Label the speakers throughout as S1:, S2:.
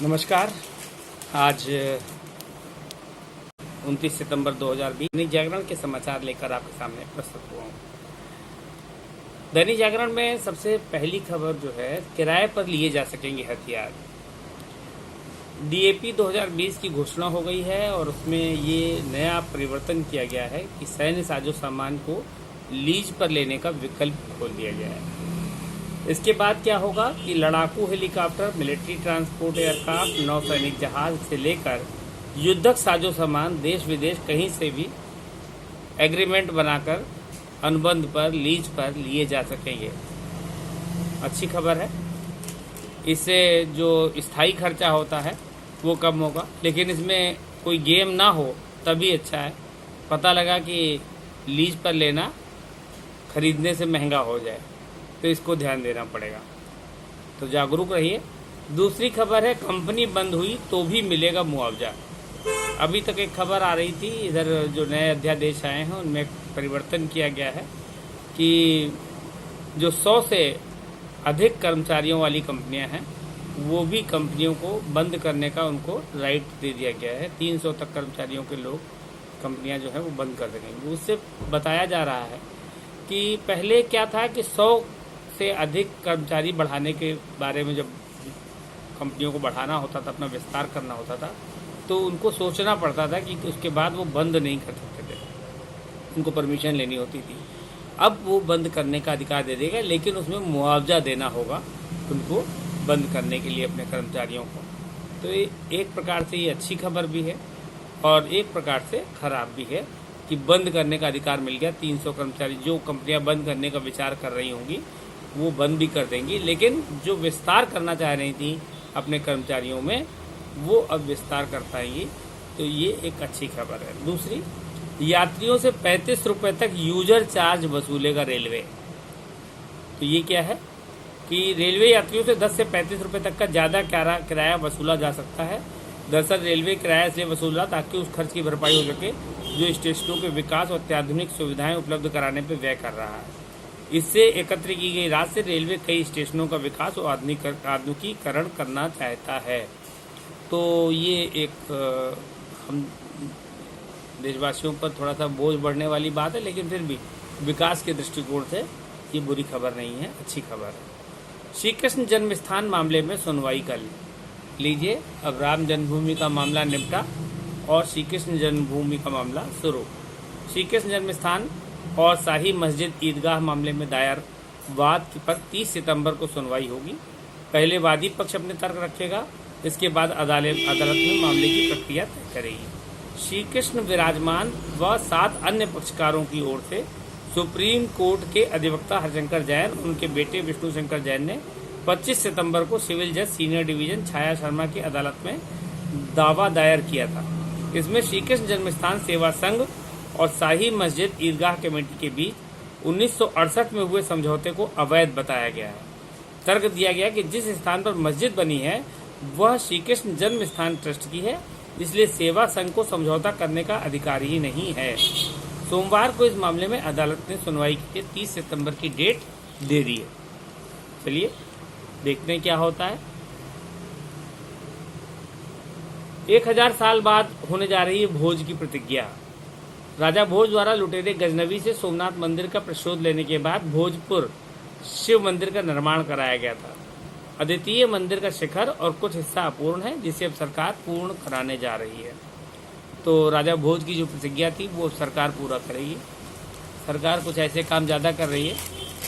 S1: नमस्कार। आज 29 सितंबर 2020 दैनिक जागरण के समाचार लेकर आपके सामने प्रस्तुत हुआ हूँ। दैनिक जागरण में सबसे पहली खबर जो है, किराए पर लिए जा सकेंगे हथियार। डीएपी 2020 की घोषणा हो गई है और उसमें ये नया परिवर्तन किया गया है कि सैन्य साजो सामान को लीज पर लेने का विकल्प खोल दिया गया है। इसके बाद क्या होगा कि लड़ाकू हेलीकॉप्टर, मिलिट्री ट्रांसपोर्ट एयरक्राफ्ट, नौसैनिक जहाज से लेकर युद्धक साजो सामान देश विदेश कहीं से भी एग्रीमेंट बनाकर अनुबंध पर, लीज पर लिए जा सकेंगे। अच्छी खबर है। इससे जो स्थायी खर्चा होता है वो कम होगा, लेकिन इसमें कोई गेम ना हो तभी अच्छा है। पता लगा कि लीज पर लेना खरीदने से महंगा हो जाए तो इसको ध्यान देना पड़ेगा, तो जागरूक रहिए। दूसरी खबर है, कंपनी बंद हुई तो भी मिलेगा मुआवजा। अभी तक एक खबर आ रही थी, इधर जो नए अध्यादेश आए हैं उनमें परिवर्तन किया गया है कि जो 100 से अधिक कर्मचारियों वाली कंपनियां हैं वो भी कंपनियों को बंद करने का उनको राइट दे दिया गया है। 300 तक कर्मचारियों के लोग कंपनियां जो है वो बंद कर सकेंगे। उससे बताया जा रहा है कि पहले क्या था कि 100 से अधिक कर्मचारी बढ़ाने के बारे में जब कंपनियों को बढ़ाना होता था, अपना विस्तार करना होता था, तो उनको सोचना पड़ता था कि उसके बाद वो बंद नहीं कर सकते थे, उनको परमिशन लेनी होती थी। अब वो बंद करने का अधिकार दे देगा, लेकिन उसमें मुआवजा देना होगा उनको बंद करने के लिए अपने कर्मचारियों को। तो ये एक प्रकार से ये अच्छी खबर भी है और एक प्रकार से खराब भी है कि बंद करने का अधिकार मिल गया। 300 कर्मचारी, जो कंपनियां बंद करने का विचार कर रही होंगी वो बंद भी कर देंगी, लेकिन जो विस्तार करना चाह रही थी अपने कर्मचारियों में वो अब विस्तार कर पाएंगी। तो ये एक अच्छी खबर है। दूसरी, यात्रियों से 35 रुपए तक यूजर चार्ज वसूलेगा रेलवे। तो ये क्या है कि रेलवे यात्रियों से 10 से 35 रुपए तक का ज्यादा किराया वसूला जा सकता है। दरअसल रेलवे किराया इसलिए वसूला ताकि उस खर्च की भरपाई हो सके जो स्टेशनों के विकास और अत्याधुनिक सुविधाएं उपलब्ध कराने पर व्यय कर रहा है। इससे एकत्र की गई राशि से रेलवे कई स्टेशनों का विकास और आधुनिकीकरण करना चाहता है। तो ये एक हम देशवासियों पर थोड़ा सा बोझ बढ़ने वाली बात है, लेकिन फिर भी विकास के दृष्टिकोण से ये बुरी खबर नहीं है, अच्छी खबर है। श्री कृष्ण जन्म स्थान मामले में सुनवाई कल। लीजिए, अब राम जन्मभूमि का मामला निपटा और श्री कृष्ण जन्मभूमि का मामला शुरू। श्री कृष्ण जन्म स्थान और शाही मस्जिद ईदगाह मामले में दायर वाद पर 30 सितंबर को सुनवाई होगी। पहले वादी पक्ष अपने तर्क रखेगा, इसके बाद अदालत में मामले की प्रक्रिया तय करेगी। श्री कृष्ण विराजमान व 7 अन्य पक्षकारों की ओर से सुप्रीम कोर्ट के अधिवक्ता हरशंकर जैन और उनके बेटे विष्णु शंकर जैन ने 25 सितंबर को सिविल जज सीनियर डिवीजन छाया शर्मा की अदालत में दावा दायर किया था। इसमें श्री कृष्ण जन्मस्थान सेवा संघ और शाही मस्जिद ईदगाह कमेटी के बीच 1968 में हुए समझौते को अवैध बताया गया है। तर्क दिया गया कि जिस स्थान पर मस्जिद बनी है वह श्री कृष्ण जन्म स्थान ट्रस्ट की है, इसलिए सेवा संघ को समझौता करने का अधिकार ही नहीं है। सोमवार को इस मामले में अदालत ने सुनवाई के लिए 30 सितंबर की डेट दे दी है। चलिए देखते हैं क्या होता है। 1000 साल बाद होने जा रही है भोज की प्रतिज्ञा। राजा भोज द्वारा लुटेरे गजनवी से सोमनाथ मंदिर का प्रतिशोध लेने के बाद भोजपुर शिव मंदिर का निर्माण कराया गया था। अद्वितीय मंदिर का शिखर और कुछ हिस्सा अपूर्ण है, जिसे अब सरकार पूर्ण कराने जा रही है। तो राजा भोज की जो प्रतिज्ञा थी वो सरकार पूरा करेगी। सरकार कुछ ऐसे काम ज़्यादा कर रही है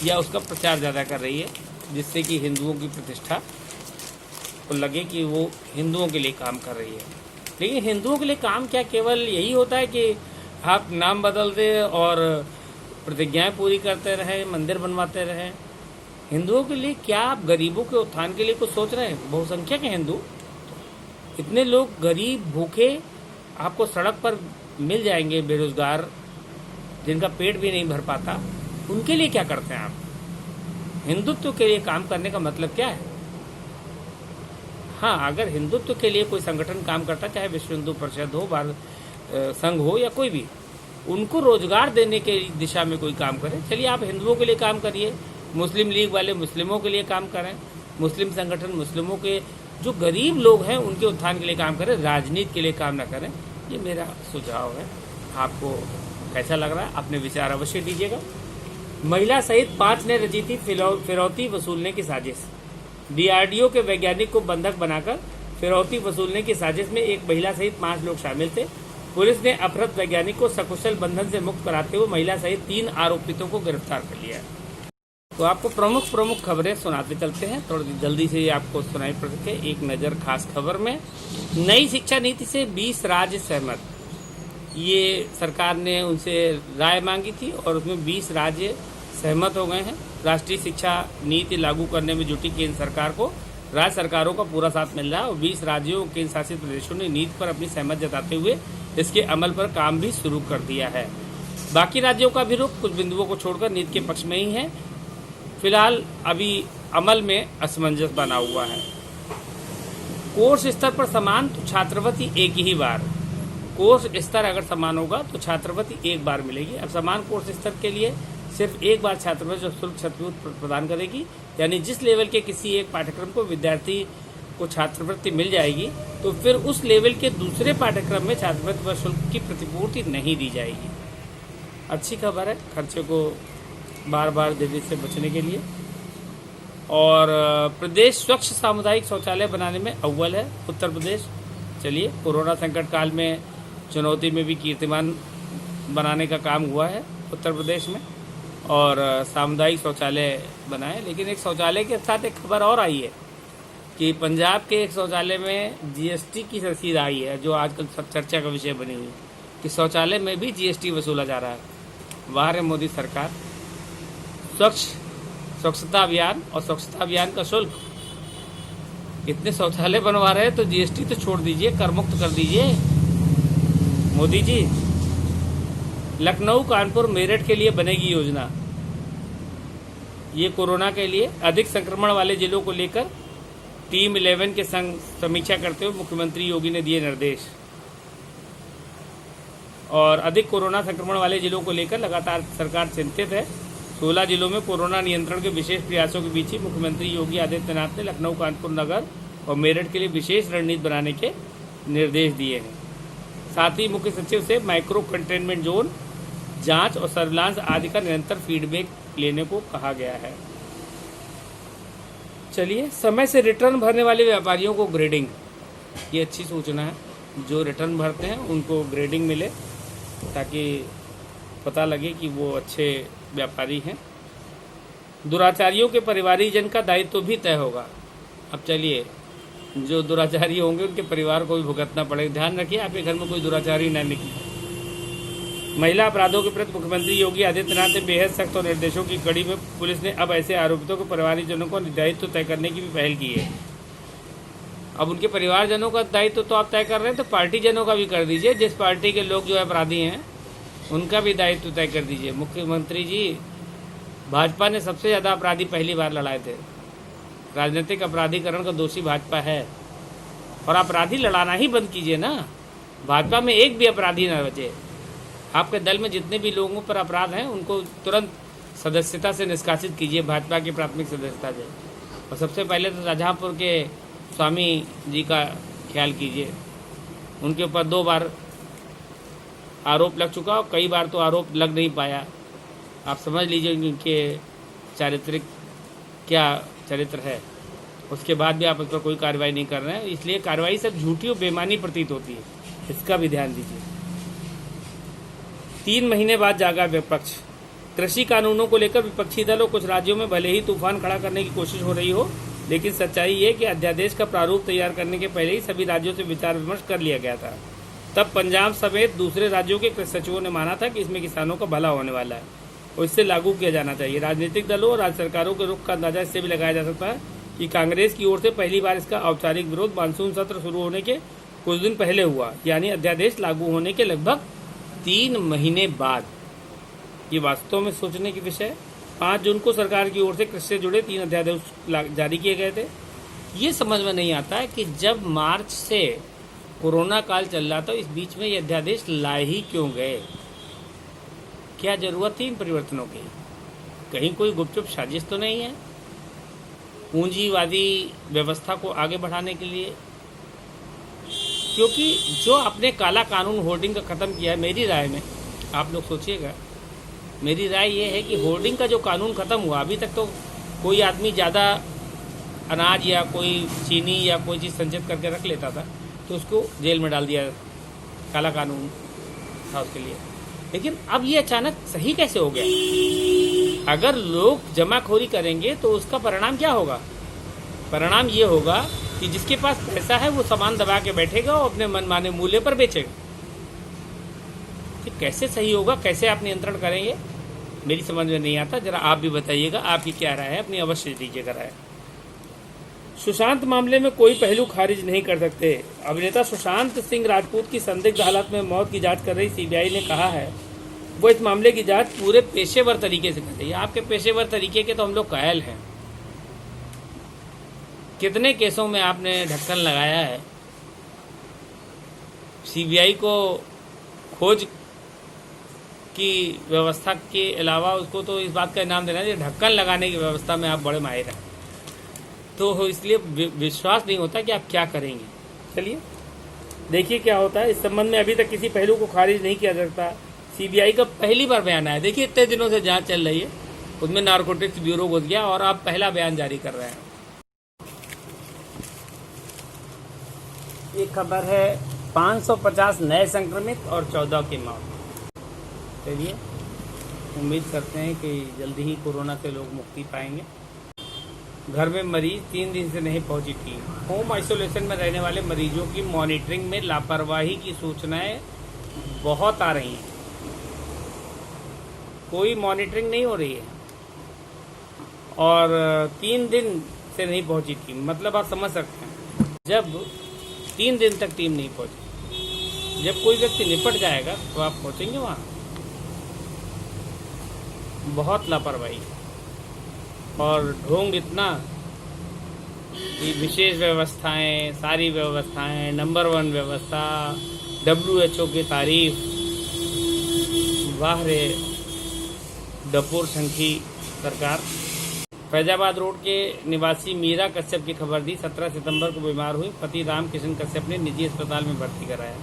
S1: या उसका प्रचार ज़्यादा कर रही है जिससे कि हिंदुओं की प्रतिष्ठा को लगे कि वो हिंदुओं के लिए काम कर रही है। लेकिन हिंदुओं के लिए काम क्या केवल यही होता है कि आप नाम बदल दे और प्रतिज्ञाएं पूरी करते रहे, मंदिर बनवाते रहे? हिंदुओं के लिए क्या आप गरीबों के उत्थान के लिए कुछ सोच रहे हैं? बहुसंख्यक हैं हिंदू, इतने लोग गरीब भूखे आपको सड़क पर मिल जाएंगे, बेरोजगार जिनका पेट भी नहीं भर पाता, उनके लिए क्या करते हैं आप? हिंदुत्व के लिए काम करने का मतलब क्या है? हाँ, अगर हिंदुत्व के लिए कोई संगठन काम करता, चाहे विश्व हिंदू परिषद हो, भारत संघ हो या कोई भी, उनको रोजगार देने के दिशा में कोई काम करे। चलिए आप हिंदुओं के लिए काम करिए, मुस्लिम लीग वाले मुस्लिमों के लिए काम करें, मुस्लिम संगठन मुस्लिमों के जो गरीब लोग हैं उनके उत्थान के लिए काम करें, राजनीति के लिए काम ना करें। ये मेरा सुझाव है। आपको कैसा लग रहा है? अपने विचार अवश्य दीजिएगा। महिला सहित 5 ने रची थी फिरौती वसूलने की साजिश। डीआरडीओ के वैज्ञानिक को बंधक बनाकर फिरौती वसूलने की साजिश में एक महिला सहित 5 लोग शामिल थे। पुलिस ने अपहृत वैज्ञानिक को सकुशल बंधन से मुक्त कराते हुए महिला सहित 3 आरोपितों को गिरफ्तार कर लिया। तो आपको प्रमुख खबरें सुनाते चलते हैं, थोड़ी जल्दी से आपको सुनाई पड़ सके। एक नज़र खास खबर में। नई शिक्षा नीति से 20 राज्य सहमत। ये सरकार ने उनसे राय मांगी थी और उसमें 20 राज्य सहमत हो गए हैं। राष्ट्रीय शिक्षा नीति लागू करने में जुटी केंद्र सरकार को राज्य सरकारों का पूरा साथ मिल रहा है और 20 राज्यों और केंद्र शासित प्रदेशों ने नीति पर अपनी सहमत जताते हुए इसके अमल पर काम भी शुरू कर दिया है। बाकी राज्यों का भी रुख कुछ बिंदुओं को छोड़कर नीति के पक्ष में ही है। फिलहाल अभी अमल में असमंजस बना हुआ है। कोर्स स्तर पर समान तो छात्रवृत्ति एक ही बार। कोर्स स्तर अगर समान होगा तो छात्रवृत्ति एक बार मिलेगी। अब समान कोर्स स्तर के लिए सिर्फ एक बार छात्रवृत्ति शुल्क छात्रवृत्ति प्रदान करेगी, यानी जिस लेवल के किसी एक पाठ्यक्रम को विद्यार्थी को छात्रवृत्ति मिल जाएगी तो फिर उस लेवल के दूसरे पाठ्यक्रम में छात्रवृत्ति व शुल्क की प्रतिपूर्ति नहीं दी जाएगी। अच्छी खबर है खर्चे को बार बार देने से बचने के लिए। और प्रदेश स्वच्छ सामुदायिक शौचालय बनाने में अव्वल है उत्तर प्रदेश। चलिए, कोरोना संकट काल में चुनौती में भी कीर्तिमान बनाने का काम हुआ है उत्तर प्रदेश में और सामुदायिक शौचालय बनाए। लेकिन एक शौचालय के साथ एक खबर और आई है कि पंजाब के एक शौचालय में जीएसटी की रसीद आई है, जो आजकल सब चर्चा का विषय बनी हुई है कि शौचालय में भी जीएसटी वसूला जा रहा है। वाह रे मोदी सरकार! स्वच्छता अभियान और स्वच्छता अभियान का शुल्क, इतने शौचालय बनवा रहे हैं तो जीएसटी तो छोड़ दीजिए, कर मुक्त कर दीजिए मोदी जी। लखनऊ, कानपुर, मेरठ के लिए बनेगी योजना। ये कोरोना के लिए अधिक संक्रमण वाले जिलों को लेकर टीम 11 के संग समीक्षा करते हुए मुख्यमंत्री योगी ने दिए निर्देश। और अधिक कोरोना संक्रमण वाले जिलों को लेकर लगातार सरकार चिंतित है। 16 जिलों में कोरोना नियंत्रण के विशेष प्रयासों के बीच ही मुख्यमंत्री योगी आदित्यनाथ ने लखनऊ, कानपुर नगर और मेरठ के लिए विशेष रणनीति बनाने के निर्देश दिए हैं। साथ ही मुख्य सचिव से माइक्रो कंटेनमेंट जोन, जांच और सर्विलांस आदि का निरंतर फीडबैक लेने को कहा गया है। चलिए, समय से रिटर्न भरने वाले व्यापारियों को ग्रेडिंग, ये अच्छी सूचना है। जो रिटर्न भरते हैं उनको ग्रेडिंग मिले ताकि पता लगे कि वो अच्छे व्यापारी हैं। दुराचारियों के परिवारीजन का दायित्व भी तय होगा। अब चलिए, जो दुराचारी होंगे उनके परिवार को भी भुगतना पड़ेगा। ध्यान रखिए आपके घर में कोई दुराचारी न निकले। महिला अपराधों के प्रति मुख्यमंत्री योगी आदित्यनाथ ने बेहद सख्त और निर्देशों की कड़ी में पुलिस ने अब ऐसे आरोपितों के परिवारजनों को दायित्व तय करने की भी पहल की है। अब उनके परिवारजनों का दायित्व तो आप तय कर रहे हैं तो पार्टीजनों का भी कर दीजिए। जिस पार्टी के लोग जो अपराधी हैं उनका भी दायित्व तय कर दीजिए। मुख्यमंत्री जी, भाजपा ने सबसे ज़्यादा अपराधी पहली बार लड़ाए थे। राजनीतिक अपराधीकरण का दोषी भाजपा है और अपराधी लड़ाना ही बंद कीजिए ना। भाजपा में एक भी अपराधी न बचे। आपके दल में जितने भी लोगों पर अपराध हैं उनको तुरंत सदस्यता से निष्कासित कीजिए, भाजपा की प्राथमिक सदस्यता से। और सबसे पहले तो शाहजहाँपुर के स्वामी जी का ख्याल कीजिए। उनके ऊपर 2 बार आरोप लग चुका और कई बार तो आरोप लग नहीं पाया। आप समझ लीजिए उनके चारित्रिक क्या चरित्र है। उसके बाद भी आप उस पर कोई कार्रवाई नहीं कर रहे हैं, इसलिए कार्रवाई सब झूठी और बेमानी प्रतीत होती है। इसका भी ध्यान दीजिए। 3 महीने बाद जागा विपक्ष। कृषि कानूनों को लेकर विपक्षी दल और कुछ राज्यों में भले ही तूफान खड़ा करने की कोशिश हो रही हो, लेकिन सच्चाई ये कि अध्यादेश का प्रारूप तैयार करने के पहले ही सभी राज्यों से विचार विमर्श कर लिया गया था। तब पंजाब समेत दूसरे राज्यों के कृषि सचिवों ने माना था कि इसमें किसानों का भला होने वाला है और इससे लागू किया जाना चाहिए। राजनीतिक दलों और राज्य सरकारों के रुख का अंदाजा इससे भी लगाया जा सकता है कि कांग्रेस की ओर से पहली बार इसका औपचारिक विरोध मानसून सत्र शुरू होने के कुछ दिन पहले हुआ, यानी अध्यादेश लागू होने के लगभग 3 महीने बाद। ये वास्तव में सोचने की विषय है। 5 जून को सरकार की ओर से कृषि से जुड़े 3 अध्यादेश जारी किए गए थे। ये समझ में नहीं आता है कि जब मार्च से कोरोना काल चल रहा था, इस बीच में ये अध्यादेश लाए ही क्यों गए? क्या जरूरत थी इन परिवर्तनों की? कहीं कोई गुपचुप साजिश तो नहीं है? पूंजीवादी व्यवस्था को आगे बढ़ाने के लिए, क्योंकि जो आपने काला कानून होर्डिंग का ख़त्म किया है, मेरी राय में, आप लोग सोचिएगा, मेरी राय ये है कि होर्डिंग का जो कानून ख़त्म हुआ, अभी तक तो कोई आदमी ज़्यादा अनाज या कोई चीनी या कोई चीज़ संचित करके रख लेता था तो उसको जेल में डाल दिया, काला कानून था उसके लिए। लेकिन अब ये अचानक सही कैसे हो गया? अगर लोग जमाखोरी करेंगे तो उसका परिणाम क्या होगा? परिणाम ये होगा कि जिसके पास पैसा है वो सामान दबा के बैठेगा और अपने मनमाने मूल्य पर बेचेगा। तो कैसे सही होगा? कैसे आप नियंत्रण करेंगे? मेरी समझ में नहीं आता। जरा आप भी बताइएगा, आपकी क्या राय है, अपनी अवश्य दीजिएगा राय। सुशांत मामले में कोई पहलू खारिज नहीं कर सकते। अभिनेता सुशांत सिंह राजपूत की संदिग्ध हालत में मौत की जांच कर रही सीबीआई ने कहा है वो इस मामले की जांच पूरे पेशेवर तरीके से कर रही है। आपके पेशेवर तरीके के तो हम लोग कायल हैं। कितने केसों में आपने ढक्कन लगाया है? सीबीआई को खोज की व्यवस्था के अलावा उसको तो इस बात का इनाम देना चाहिए, ढक्कन लगाने की व्यवस्था में आप बड़े माहिर हैं। तो इसलिए विश्वास नहीं होता कि आप क्या करेंगे। चलिए देखिए क्या होता है। इस संबंध में अभी तक किसी पहलू को खारिज नहीं किया जा सकता। सीबीआई का पहली बार बयान आया। देखिए इतने दिनों से जांच चल रही है, उसमें नारकोटिक्स ब्यूरो घुस गया और आप पहला बयान जारी कर रहे हैं। एक खबर है 550 नए संक्रमित और 14 की मौत। चलिए उम्मीद करते हैं कि जल्दी ही कोरोना से लोग मुक्ति पाएंगे। घर में मरीज 3 दिन से नहीं पहुंची टीम। होम आइसोलेशन में रहने वाले मरीजों की मॉनिटरिंग में लापरवाही की सूचनाएं बहुत आ रही हैं। कोई मॉनिटरिंग नहीं हो रही है और 3 दिन से नहीं पहुंची टीम। मतलब आप समझ सकते हैं, जब 3 दिन तक टीम नहीं पहुंची, जब कोई व्यक्ति निपट जाएगा तो आप पहुंचेंगे वहां। बहुत लापरवाही और ढोंग इतना कि विशेष व्यवस्थाएं, सारी व्यवस्थाएं, नंबर 1 व्यवस्था, WHO की तारीफ। वाह रे डपोर शंखी सरकार। फैजाबाद रोड के निवासी मीरा कश्यप की खबर दी। 17 सितंबर को बीमार हुई। पति राम किशन कश्यप ने निजी अस्पताल में भर्ती कराया।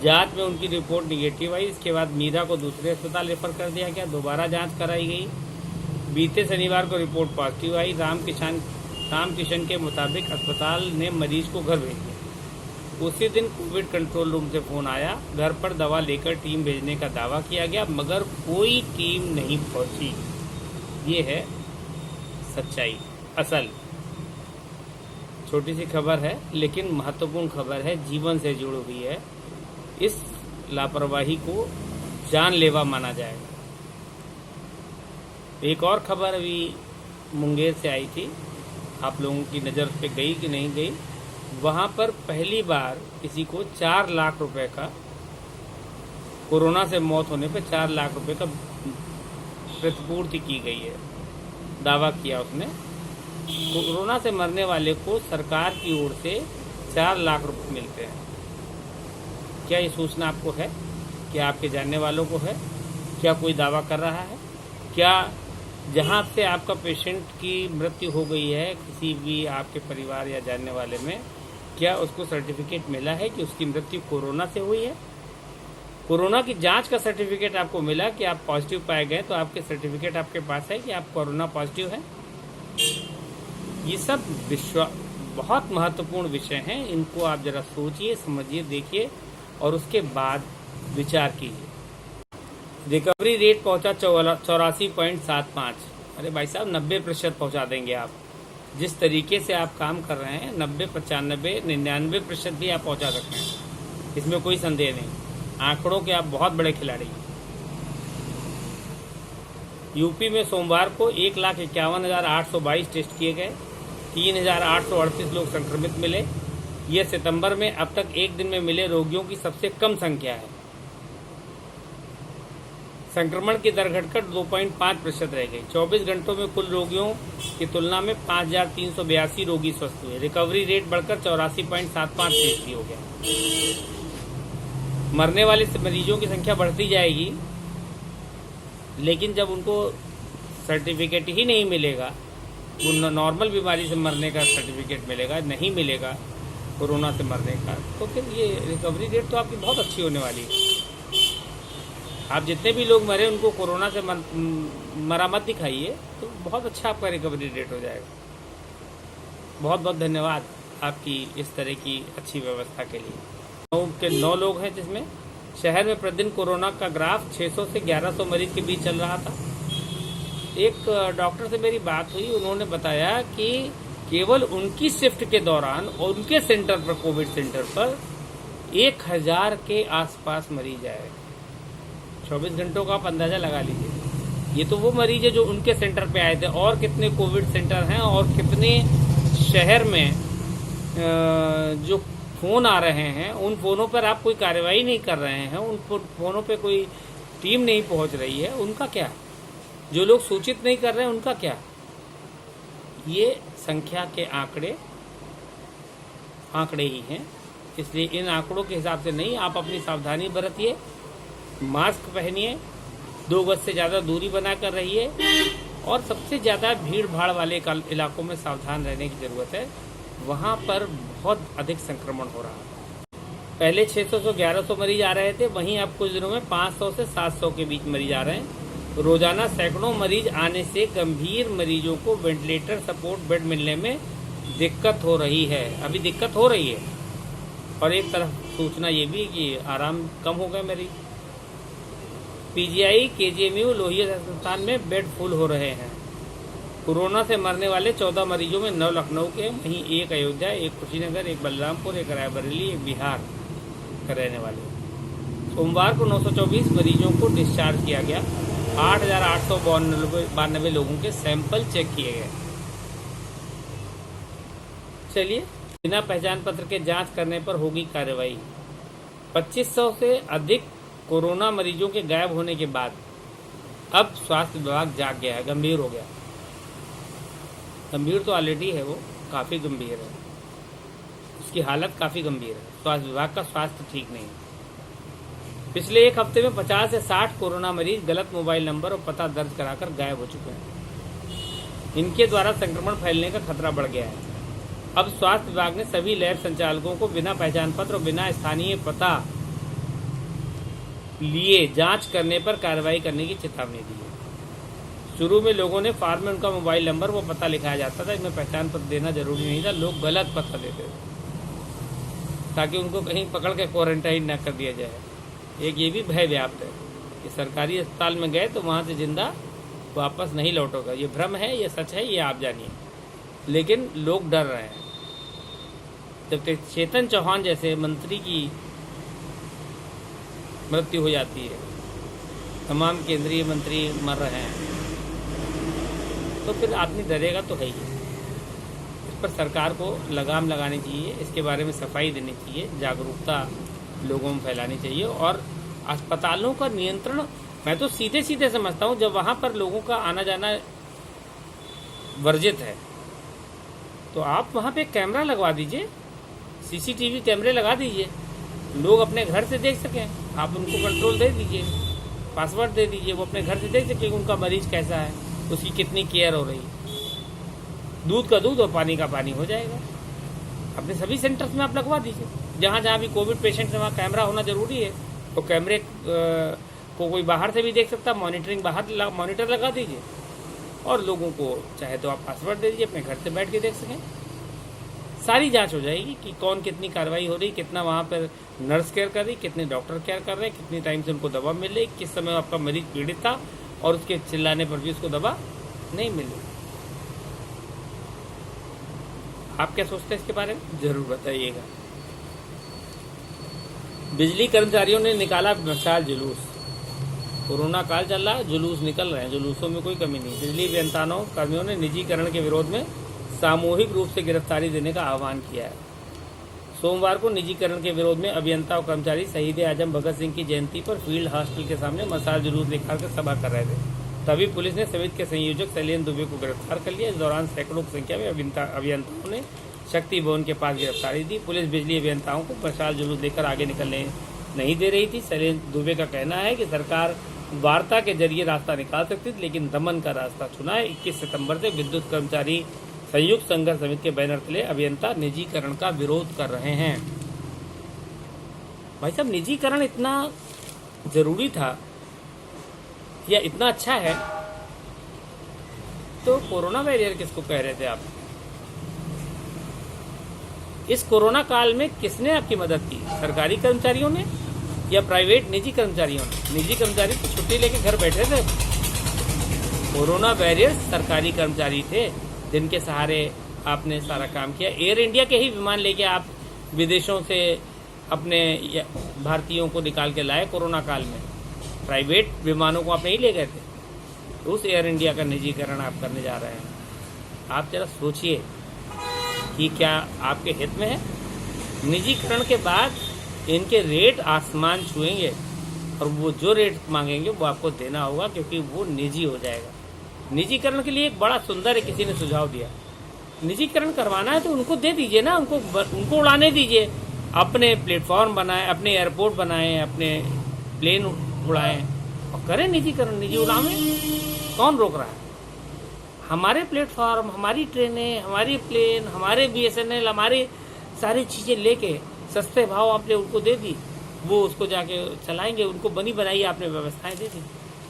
S1: जांच में उनकी रिपोर्ट निगेटिव आई। इसके बाद मीरा को दूसरे अस्पताल रेफर कर दिया गया। दोबारा जांच कराई गई। बीते शनिवार को रिपोर्ट पॉजिटिव आई। राम किशन के मुताबिक अस्पताल ने मरीज को घर भेज दिया। उसी दिन कोविड कंट्रोल रूम से फोन आया। घर पर दवा लेकर टीम भेजने का दावा किया गया, मगर कोई टीम नहीं पहुंची। ये है सच्चाई, असल। छोटी सी खबर है लेकिन महत्वपूर्ण खबर है, जीवन से जुड़ी हुई है। इस लापरवाही को जानलेवा माना जाएगा। एक और खबर अभी मुंगेर से आई थी, आप लोगों की नज़र पे गई कि नहीं गई? वहाँ पर पहली बार किसी को 4 लाख रुपए का, कोरोना से मौत होने पे 4 लाख रुपए का प्रतिपूर्ति की गई है। दावा किया उसने, कोरोना से मरने वाले को सरकार की ओर से 4 लाख रुपए मिलते हैं। क्या ये सूचना आपको है? क्या आपके जानने वालों को है? क्या कोई दावा कर रहा है? क्या जहाँ से आपका पेशेंट की मृत्यु हो गई है, किसी भी आपके परिवार या जानने वाले में, क्या उसको सर्टिफिकेट मिला है कि उसकी मृत्यु कोरोना से हुई है? कोरोना की जांच का सर्टिफिकेट आपको मिला कि आप पॉजिटिव पाए गए, तो आपके सर्टिफिकेट आपके पास है कि आप कोरोना पॉजिटिव हैं? ये सब बहुत महत्वपूर्ण विषय हैं। इनको आप जरा सोचिए, समझिए, देखिए और उसके बाद विचार कीजिए। रिकवरी रेट पहुंचा 84.75। अरे भाई साहब 90% पहुंचा देंगे आप। जिस तरीके से आप काम कर रहे हैं 90, 95, 99% भी आप पहुंचा सकते हैं, इसमें कोई संदेह नहीं। आंकड़ों के आप बहुत बड़े खिलाड़ी हैं। यूपी में सोमवार को 1,51,822 टेस्ट किए गए। 3,838 लोग संक्रमित मिले। ये सितंबर में अब तक एक दिन में मिले रोगियों की सबसे कम संख्या है। संक्रमण की दर घटकर 2.5% रह गई। 24 घंटों में कुल रोगियों की तुलना में 5,382 रोगी स्वस्थ हुए। रिकवरी रेट बढ़कर 84.75% हो गया। मरने वाले मरीजों की संख्या बढ़ती जाएगी, लेकिन जब उनको सर्टिफिकेट ही नहीं मिलेगा नॉर्मल बीमारी से मरने का सर्टिफिकेट मिलेगा, नहीं मिलेगा कोरोना से मरने का, तो फिर ये रिकवरी रेट तो आपकी बहुत अच्छी होने वाली है। आप जितने भी लोग मरे उनको कोरोना से मरा मत दिखाइए, तो बहुत अच्छा आपका रिकवरी रेट हो जाएगा। बहुत बहुत धन्यवाद आपकी इस तरह की अच्छी व्यवस्था के लिए। 9 लोग हैं, जिसमें शहर में प्रतिदिन कोरोना का ग्राफ 600 से 1100 मरीज के बीच चल रहा था। एक डॉक्टर से मेरी बात हुई, उन्होंने बताया कि केवल उनकी शिफ्ट के दौरान उनके सेंटर पर, कोविड सेंटर पर 1000 के आसपास मरीज आए। 24 घंटों का आप अंदाजा लगा लीजिए। ये तो वो मरीज है जो उनके सेंटर पे आए थे, और कितने कोविड सेंटर हैं और कितने शहर में जो फोन आ रहे हैं, उन फोनों पर आप कोई कार्रवाई नहीं कर रहे हैं, उन फोनों पे कोई टीम नहीं पहुंच रही है, उनका क्या? जो लोग सूचित नहीं कर रहे हैं उनका क्या? ये संख्या के आंकड़े ही हैं, इसलिए इन आंकड़ों के हिसाब से नहीं, आप अपनी सावधानी बरतिए, मास्क पहनिए, 2 गज से ज़्यादा दूरी बनाकर रहिए, और सबसे ज़्यादा भीड़ भाड़ वाले इलाकों में सावधान रहने की ज़रूरत है। वहाँ पर बहुत अधिक संक्रमण हो रहा है। पहले 600 से 1100 मरीज आ रहे थे, वहीं अब कुछ दिनों में 500 से 700 के बीच मरीज आ रहे हैं। रोजाना सैकड़ों मरीज आने से गंभीर मरीजों को वेंटिलेटर सपोर्ट बेड मिलने में दिक्कत हो रही है। अभी दिक्कत हो रही है, और एक तरफ सूचना ये भी कि आराम कम हो गए मरीज। पीजीआई, केजीएमयू, लोहिया अस्पताल में बेड फुल हो रहे हैं। कोरोना से मरने वाले 14 मरीजों में 9 लखनऊ के, वहीं 1 अयोध्या, 1 कुशीनगर, 1 बलरामपुर, 1 रायबरेली, 1 बिहार का रहने वाले। सोमवार को 924 मरीजों को डिस्चार्ज किया गया। 8,892 लोगों के सैंपल चेक किए गए। चलिए, बिना पहचान पत्र के जांच करने पर होगी कार्रवाई। 2500 से अधिक कोरोना मरीजों के गायब होने के बाद अब स्वास्थ्य विभाग जाग गया है, गंभीर हो गया। गंभीर तो ऑलरेडी है, वो काफ़ी गंभीर है, उसकी हालत काफ़ी गंभीर है। स्वास्थ्य विभाग का स्वास्थ्य ठीक नहीं है। पिछले 1 हफ्ते में 50 से 60 कोरोना मरीज गलत मोबाइल नंबर और पता दर्ज कराकर गायब हो चुके हैं। इनके द्वारा संक्रमण फैलने का खतरा बढ़ गया है। अब स्वास्थ्य विभाग ने सभी लैब संचालकों को बिना पहचान पत्र और बिना स्थानीय पता लिए जांच करने पर कार्रवाई करने की चेतावनी दी है। शुरू में लोगों ने फार्म में उनका मोबाइल नंबर वो पता लिखाया जाता था, इसमें पहचान पत्र देना जरूरी नहीं था। लोग गलत पता देते थे ताकि उनको कहीं पकड़ के क्वारंटाइन न कर दिया जाए। एक ये भी भय व्याप्त है कि सरकारी अस्पताल में गए तो वहाँ से जिंदा वापस नहीं लौटोगा। ये भ्रम है, ये सच है, ये आप जानिए, लेकिन लोग डर रहे हैं। जब चेतन चौहान जैसे मंत्री की मृत्यु हो जाती है, तमाम केंद्रीय मंत्री मर रहे हैं, तो फिर आदमी डरेगा तो है ही। इस पर सरकार को लगाम लगानी चाहिए, इसके बारे में सफाई देनी चाहिए, जागरूकता लोगों में फैलानी चाहिए। और अस्पतालों का नियंत्रण मैं तो सीधे सीधे समझता हूँ, जब वहाँ पर लोगों का आना जाना वर्जित है तो आप वहाँ पे कैमरा लगवा दीजिए, सीसीटीवी कैमरे लगा दीजिए, लोग अपने घर से देख सकें। आप उनको कंट्रोल दे दीजिए, पासवर्ड दे दीजिए, वो अपने घर से देख सकें उनका मरीज कैसा है, उसकी कितनी केयर हो रही है। दूध का दूध और पानी का पानी हो जाएगा। अपने सभी सेंटर्स में आप लगवा दीजिए, जहाँ जहाँ भी कोविड पेशेंट है वहाँ कैमरा होना जरूरी है। तो कैमरे को कोई बाहर से भी देख सकता, मॉनिटरिंग बाहर मॉनिटर लगा दीजिए, और लोगों को चाहे तो आप पासवर्ड दे दीजिए, अपने घर से बैठ के देख सकें। सारी जांच हो जाएगी कि कौन कितनी कार्रवाई हो रही, कितना वहाँ पर नर्स केयर कर रही, कितने डॉक्टर केयर कर रहे हैं, कितनी टाइम से उनको दवा मिल रही, किस समय आपका मरीज पीड़ित था और उसके चिल्लाने पर भी उसको दवा नहीं मिली। आप क्या सोचते हैं इसके बारे में, जरूर बताइएगा। बिजली कर्मचारियों ने निकाला मशाल जुलूस। कोरोना काल चल रहा है, जुलूस निकल रहे हैं, जुलूसों में कोई कमी नहीं। बिजली अभियंताओं कर्मियों ने निजीकरण के विरोध में सामूहिक रूप से गिरफ्तारी देने का आह्वान किया है। सोमवार को निजीकरण के विरोध में अभियंता और कर्मचारी शहीद आजम भगत सिंह की जयंती पर फील्ड हॉस्टल के सामने मशाल जुलूस निकालकर सभा कर रहे थे। तभी पुलिस ने समिति के संयोजक शैलेंद्र दुबे को गिरफ्तार कर लिया। इस दौरान सैकड़ों की संख्या में अभियंताओं ने शक्ति भवन के पास गिरफ्तारी दी। पुलिस बिजली अभियंताओं को मशाल जुलूस लेकर आगे निकलने नहीं दे रही थी। शैलेंद्र दुबे का कहना है कि सरकार वार्ता के जरिए रास्ता निकाल सकती थी, लेकिन दमन का रास्ता चुना है। 21 सितंबर से विद्युत कर्मचारी संयुक्त संघर्ष समिति के बैनर तले अभियंता निजीकरण का विरोध कर रहे हैं। भाई साहब, निजीकरण इतना जरूरी था या इतना अच्छा है तो कोरोना वॉरियर किसको कह रहे थे आप? इस कोरोना काल में किसने आपकी मदद की? सरकारी कर्मचारियों ने या प्राइवेट निजी कर्मचारियों ने? निजी कर्मचारी तो छुट्टी लेके घर बैठे थे। कोरोना वॉरियर सरकारी कर्मचारी थे जिनके सहारे आपने सारा काम किया। एयर इंडिया के ही विमान लेके आप विदेशों से अपने भारतीयों को निकाल के लाए कोरोना काल में। प्राइवेट विमानों को आप नहीं ले गए थे। तो उस एयर इंडिया का निजीकरण आप करने जा रहे हैं। आप जरा सोचिए कि क्या आपके हित में है? निजीकरण के बाद इनके रेट आसमान छुएंगे और वो जो रेट मांगेंगे वो आपको देना होगा, क्योंकि वो निजी हो जाएगा। निजीकरण के लिए एक बड़ा सुंदर किसी ने सुझाव दिया, निजीकरण करवाना है तो उनको दे दीजिए ना, उनको उड़ाने दीजिए। अपने प्लेटफॉर्म बनाएं, अपने एयरपोर्ट बनाएं, अपने प्लेन उड़ाएं और करें निजीकरण, निजी उड़ावें। कौन रोक रहा है? हमारे प्लेटफॉर्म, हमारी ट्रेनें, हमारी प्लेन, हमारे BSNL, हमारी सारी चीज़ें लेके सस्ते भाव आपने उनको दे दी, वो उसको जाके चलाएंगे। उनको बनी बनाई आपने व्यवस्थाएं दे दी।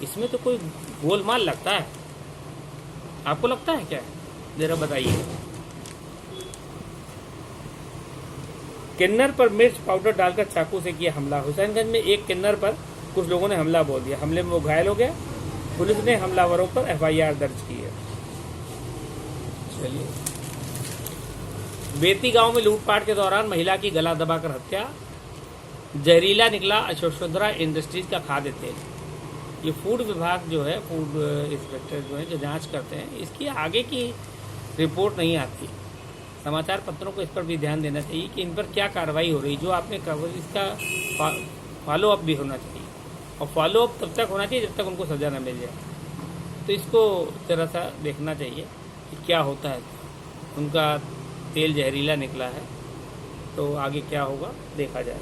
S1: इसमें तो कोई गोलमाल लगता है? आपको लगता है क्या? जरा बताइए। किन्नर पर मिर्च पाउडर डालकर चाकू से किया हमला। हुसैनगंज में एक किन्नर पर कुछ लोगों ने हमला बोल दिया। हमले में वो घायल हो गया। पुलिस ने हमलावरों पर FIR दर्ज की है। चलिए, बेती गांव में लूटपाट के दौरान महिला की गला दबाकर हत्या। जहरीला निकला यशोधरा इंडस्ट्रीज का खाद्य तेल। ये फूड विभाग जो है, फूड इंस्पेक्टर जो है, जो जांच करते हैं, इसकी आगे की रिपोर्ट नहीं आती। समाचार पत्रों को इस पर भी ध्यान देना चाहिए कि इन पर क्या कार्रवाई हो रही। जो आपने इसका फॉलो अप भी होना चाहिए, और फॉलो अप तब तक होना चाहिए जब तक उनको सजा न मिल जाए। तो इसको जरा सा देखना चाहिए कि क्या होता है। उनका तेल जहरीला निकला है तो आगे क्या होगा देखा जाए।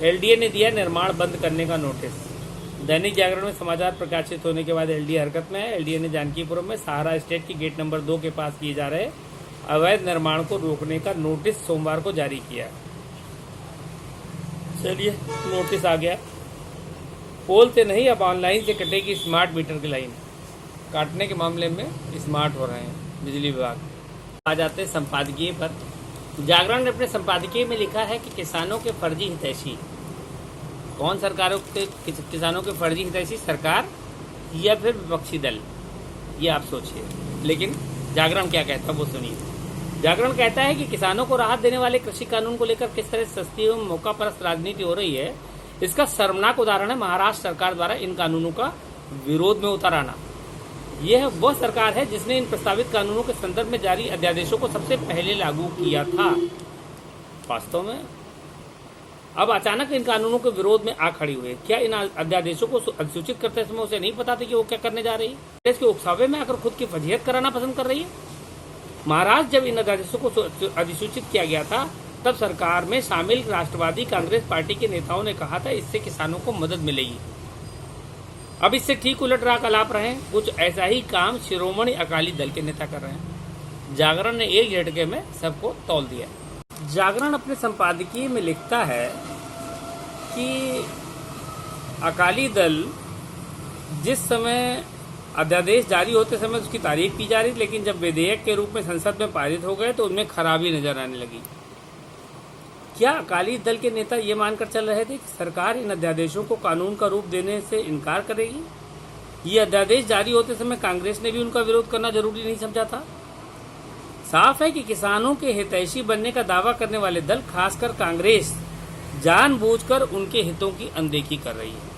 S1: LDA ने दिया निर्माण बंद करने का नोटिस। दैनिक जागरण में समाचार प्रकाशित होने के बाद LDA हरकत में है। LDA ने जानकीपुरम में सहारा स्टेट की गेट नंबर 2 के पास किए जा रहे अवैध निर्माण को रोकने का नोटिस सोमवार को जारी किया। चलिए, नोटिस आ गया। पोल से नहीं, अब ऑनलाइन से कटेगी स्मार्ट मीटर की लाइन। काटने के मामले में स्मार्ट हो रहे हैं बिजली विभाग। आ जाते हैं संपादकीय पर। जागरण ने अपने संपादकीय में लिखा है कि किसानों के फर्जी हितैषी। कौन सरकारों के किसानों के फर्जी हितैषी? सरकार या फिर विपक्षी दल? ये आप सोचिए। लेकिन जागरण क्या कहता है वो सुनिए। जागरण कहता है कि किसानों को राहत देने वाले कृषि कानून को लेकर किस तरह सस्ती एवं मौकापरस्त राजनीति हो रही है, इसका शर्मनाक उदाहरण है महाराष्ट्र सरकार द्वारा इन कानूनों का विरोध में उतर आना। यह वह सरकार है जिसने इन प्रस्तावित कानूनों के संदर्भ में जारी अध्यादेशों को सबसे पहले लागू किया था। वास्तव में अब अचानक इन कानूनों के विरोध में आ खड़ी हुई है। क्या इन अध्यादेशों को अधिसूचित करते समय उसे नहीं पता था कि वो क्या करने जा रही है? देश के उकसावे में आकर खुद की फजीहत कराना पसंद कर रही है। महाराष्ट्र जब इन अध्यादेशों को अधिसूचित किया गया था, तब सरकार में शामिल राष्ट्रवादी कांग्रेस पार्टी के नेताओं ने कहा था इससे किसानों को मदद मिलेगी। अब इससे ठीक उलट राह रहे हैं। कुछ ऐसा ही काम शिरोमणि अकाली दल के नेता कर रहे हैं। जागरण ने एक झटके में सबको तौल दिया। जागरण अपने संपादकीय में लिखता है कि अकाली दल जिस समय अध्यादेश जारी होते समय उसकी तारीफ की जा रही, लेकिन जब विधेयक के रूप में संसद में पारित हो गए तो उनमें खराबी नजर आने लगी। क्या अकाली दल के नेता ये मानकर चल रहे थे कि सरकार इन अध्यादेशों को कानून का रूप देने से इनकार करेगी? ये अध्यादेश जारी होते समय कांग्रेस ने भी उनका विरोध करना जरूरी नहीं समझा था। साफ है कि किसानों के हितैषी बनने का दावा करने वाले दल, खासकर कांग्रेस, जानबूझकर उनके हितों की अनदेखी कर रही है।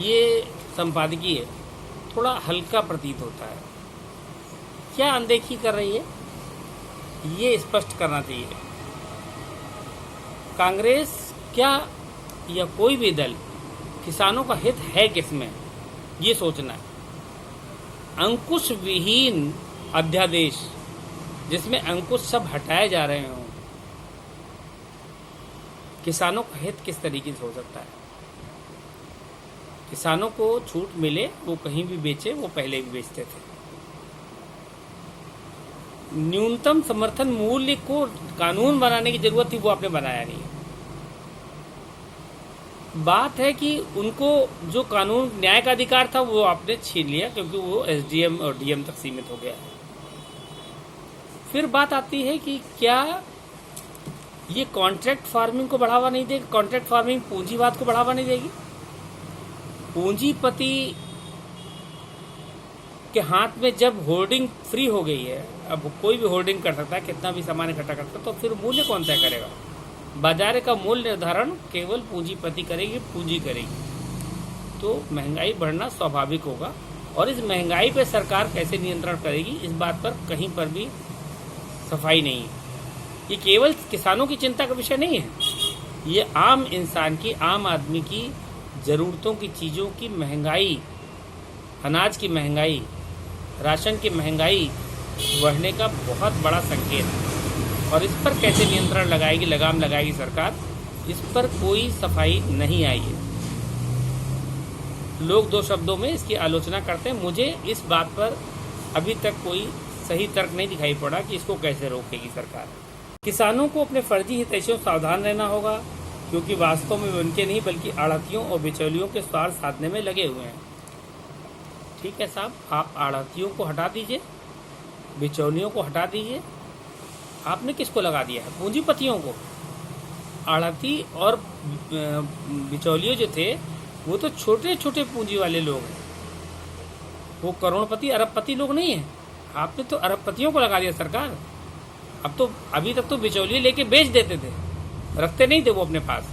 S1: ये संपादकीय थोड़ा हल्का प्रतीत होता है। क्या अनदेखी कर रही है ये स्पष्ट करना चाहिए। कांग्रेस क्या या कोई भी दल किसानों का हित है किसमें, ये सोचना है। अंकुश विहीन अध्यादेश जिसमें अंकुश सब हटाए जा रहे हों, किसानों का हित किस तरीके से हो सकता है? किसानों को छूट मिले, वो कहीं भी बेचे, वो पहले भी बेचते थे। न्यूनतम समर्थन मूल्य को कानून बनाने की जरूरत थी, वो आपने बनाया नहीं। बात है कि उनको जो कानून न्याय का अधिकार था वो आपने छीन लिया, क्योंकि वो एसडीएम और डीएम तक सीमित हो गया। फिर बात आती है कि क्या ये कॉन्ट्रैक्ट फार्मिंग को बढ़ावा नहीं देगी? कॉन्ट्रैक्ट फार्मिंग पूंजीवाद को बढ़ावा नहीं देगी? पूंजीपति के हाथ में जब होर्डिंग फ्री हो गई है, अब कोई भी होर्डिंग कर सकता है, कितना भी सामान इकट्ठा कर सकता है, तो फिर मूल्य कौन तय करेगा? बाजार का मूल्य निर्धारण केवल पूंजीपति करेगी, पूंजी करेगी। तो महंगाई बढ़ना स्वाभाविक होगा, और इस महंगाई पे सरकार कैसे नियंत्रण करेगी, इस बात पर कहीं पर भी सफाई नहीं है। ये केवल किसानों की चिंता का विषय नहीं है, ये आम इंसान की, आम आदमी की ज़रूरतों की चीज़ों की महंगाई, अनाज की महंगाई, राशन की महंगाई बढ़ने का बहुत बड़ा संकेत है। और इस पर कैसे नियंत्रण लगाएगी, लगाम लगाएगी सरकार, इस पर कोई सफाई नहीं आई है। लोग दो शब्दों में इसकी आलोचना करते हैं। मुझे इस बात पर अभी तक कोई सही तर्क नहीं दिखाई पड़ा कि इसको कैसे रोकेगी सरकार। किसानों को अपने फर्जी हितैषियों से सावधान रहना होगा, क्योंकि वास्तव में उनके नहीं बल्कि आढ़तियों और बिचौलियों के स्वार्थ साधने में लगे हुए हैं। ठीक है साहब, आप आढ़तियों को हटा दीजिए, बिचौलियों को हटा दीजिए। आपने किसको लगा दिया है? पूंजीपतियों को। आढ़ती और बिचौलिए जो थे वो तो छोटे छोटे पूंजी वाले लोग हैं, वो करोड़पति अरबपति लोग नहीं हैं। आपने तो अरबपतियों को लगा दिया सरकार। अब तो अभी तक तो बिचौलिए लेके बेच देते थे, रखते नहीं थे वो अपने पास।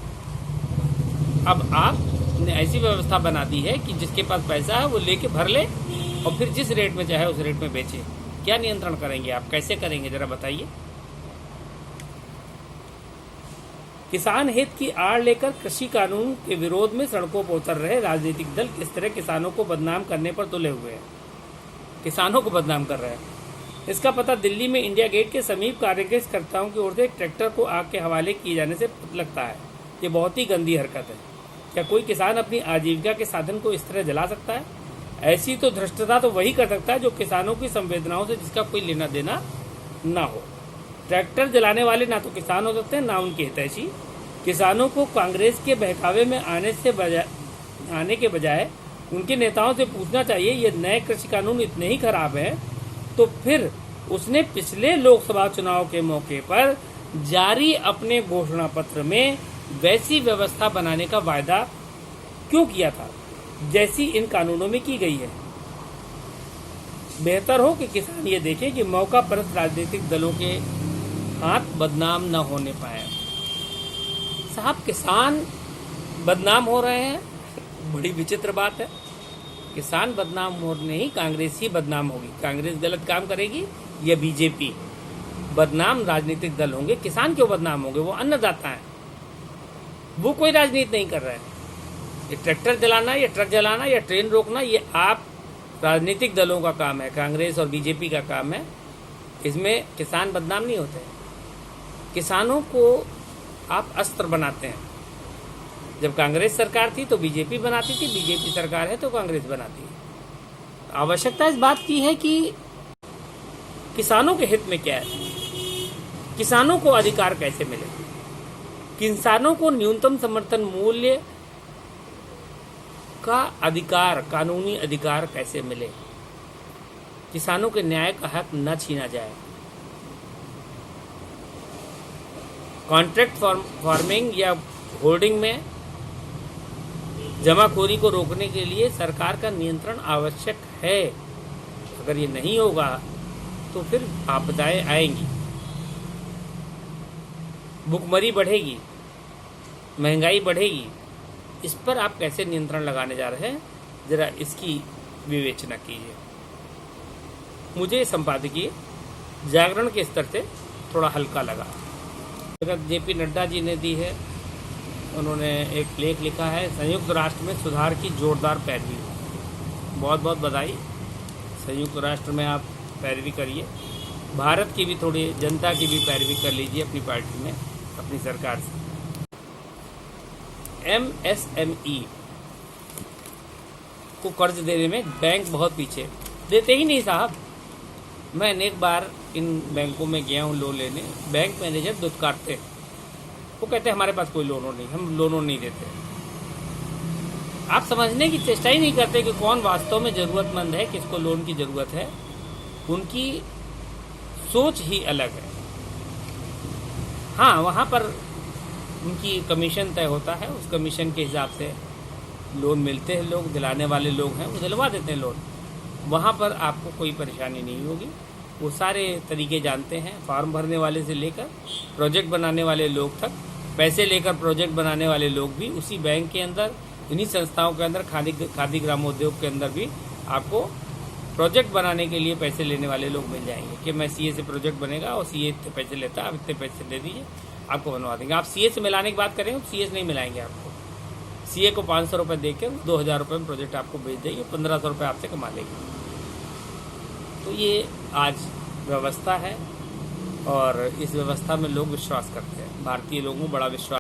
S1: अब आपने ऐसी व्यवस्था बना दी है कि जिसके पास पैसा है वो लेके भर ले और फिर जिस रेट में चाहे उस रेट में बेचे। क्या नियंत्रण करेंगे आप? कैसे करेंगे, जरा बताइए। किसान हित की आड़ लेकर कृषि कानून के विरोध में सड़कों पर उतर रहे राजनीतिक दल किस तरह किसानों को बदनाम करने पर तुले हुए हैं। किसानों को बदनाम कर रहे हैं, इसका पता दिल्ली में इंडिया गेट के समीप कार्यकर्ताओं की ओर से एक ट्रैक्टर को आग के हवाले किए जाने से लगता है। ये बहुत ही गंदी हरकत है। क्या कोई किसान अपनी आजीविका के साधन को इस तरह जला सकता है? ऐसी तो धृष्टता तो वही कर सकता है जो किसानों की संवेदनाओं से जिसका कोई लेना देना ना हो। ट्रैक्टर जलाने वाले ना तो किसान हो सकते हैं, ना उनके हितैषी। किसानों को कांग्रेस के बहकावे में आने के बजाय उनके नेताओं से पूछना चाहिए, ये नए कृषि कानून इतने ही खराब हैं तो फिर उसने पिछले लोकसभा चुनाव के मौके पर जारी अपने घोषणा पत्र में वैसी व्यवस्था बनाने का वायदा क्यों किया था जैसी इन कानूनों में की गई है। बेहतर हो कि किसान ये देखें कि मौका परस्त राजनीतिक दलों के हाथ बदनाम न होने पाए। साहब, किसान बदनाम हो रहे हैं, बड़ी विचित्र बात है। किसान बदनाम हो नहीं, कांग्रेस ही बदनाम होगी। कांग्रेस गलत काम करेगी या बीजेपी, बदनाम राजनीतिक दल होंगे। किसान क्यों बदनाम होंगे? वो अन्नदाता है, वो कोई राजनीति नहीं कर रहे हैं। ये ट्रैक्टर जलाना या ट्रक जलाना या ट्रेन रोकना, ये आप राजनीतिक दलों का काम है, कांग्रेस और बीजेपी का काम है। इसमें किसान बदनाम नहीं होते। किसानों को आप अस्त्र बनाते हैं। जब कांग्रेस सरकार थी तो बीजेपी बनाती थी, बीजेपी सरकार है तो कांग्रेस बनाती है। आवश्यकता इस बात की है कि किसानों के हित में क्या है, किसानों को अधिकार कैसे मिले, किसानों को न्यूनतम समर्थन मूल्य का अधिकार, कानूनी अधिकार कैसे मिले, किसानों के न्याय का हक न छीना जाए। कॉन्ट्रैक्ट फार्मिंग या होर्डिंग में जमाखोरी को रोकने के लिए सरकार का नियंत्रण आवश्यक है। अगर ये नहीं होगा तो फिर आपदाएं आएंगी, भुखमरी बढ़ेगी, महंगाई बढ़ेगी। इस पर आप कैसे नियंत्रण लगाने जा रहे हैं, जरा इसकी विवेचना कीजिए। मुझे संपादकीय जागरण के स्तर से थोड़ा हल्का लगा। अगर जेपी नड्डा जी ने दी है, उन्होंने एक लेख लिखा है, संयुक्त राष्ट्र में सुधार की जोरदार पैरवी। बहुत बहुत बधाई। संयुक्त राष्ट्र में आप पैरवी करिए, भारत की भी थोड़ी, जनता की भी पैरवी कर लीजिए अपनी पार्टी में, अपनी सरकार से। MSME को कर्ज देने में बैंक बहुत पीछे, देते ही नहीं साहब। मैं अनेक बार इन बैंकों में गया हूँ लोन लेने, बैंक मैनेजर दुत्कारते, वो कहते हमारे पास कोई लोन नहीं, हम लोन नहीं देते। आप समझने की चेष्टा ही नहीं करते कि कौन वास्तव में जरूरतमंद है, किसको लोन की जरूरत है। उनकी सोच ही अलग है। हाँ, वहाँ पर उनकी कमीशन तय होता है, उस कमीशन के हिसाब से लोन मिलते हैं, लोग दिलाने वाले लोग हैं वो दिलवा देते हैं लोन। वहाँ पर आपको कोई परेशानी नहीं होगी, वो सारे तरीके जानते हैं, फॉर्म भरने वाले से लेकर प्रोजेक्ट बनाने वाले लोग तक। पैसे लेकर प्रोजेक्ट बनाने वाले लोग भी उसी बैंक के अंदर, इन्हीं संस्थाओं के अंदर, खादी ग्रामोद्योग के अंदर भी आपको प्रोजेक्ट बनाने के लिए पैसे लेने वाले लोग मिल जाएंगे कि मैं सीए से प्रोजेक्ट बनेगा और सीए इतने पैसे लेता है, आप इतने पैसे दे दीजिए, आपको बनवा देंगे। आप सीए से मिलाने की बात करें तो सीए से नहीं मिलाएंगे आपको। सीए को 500 रुपये दे के 2000 रुपये में प्रोजेक्ट आपको भेज देंगे, 1500 रुपये आपसे कमा लेंगे। तो ये आज व्यवस्था है और इस व्यवस्था में लोग विश्वास करते हैं। भारतीय लोगों को बड़ा विश्वास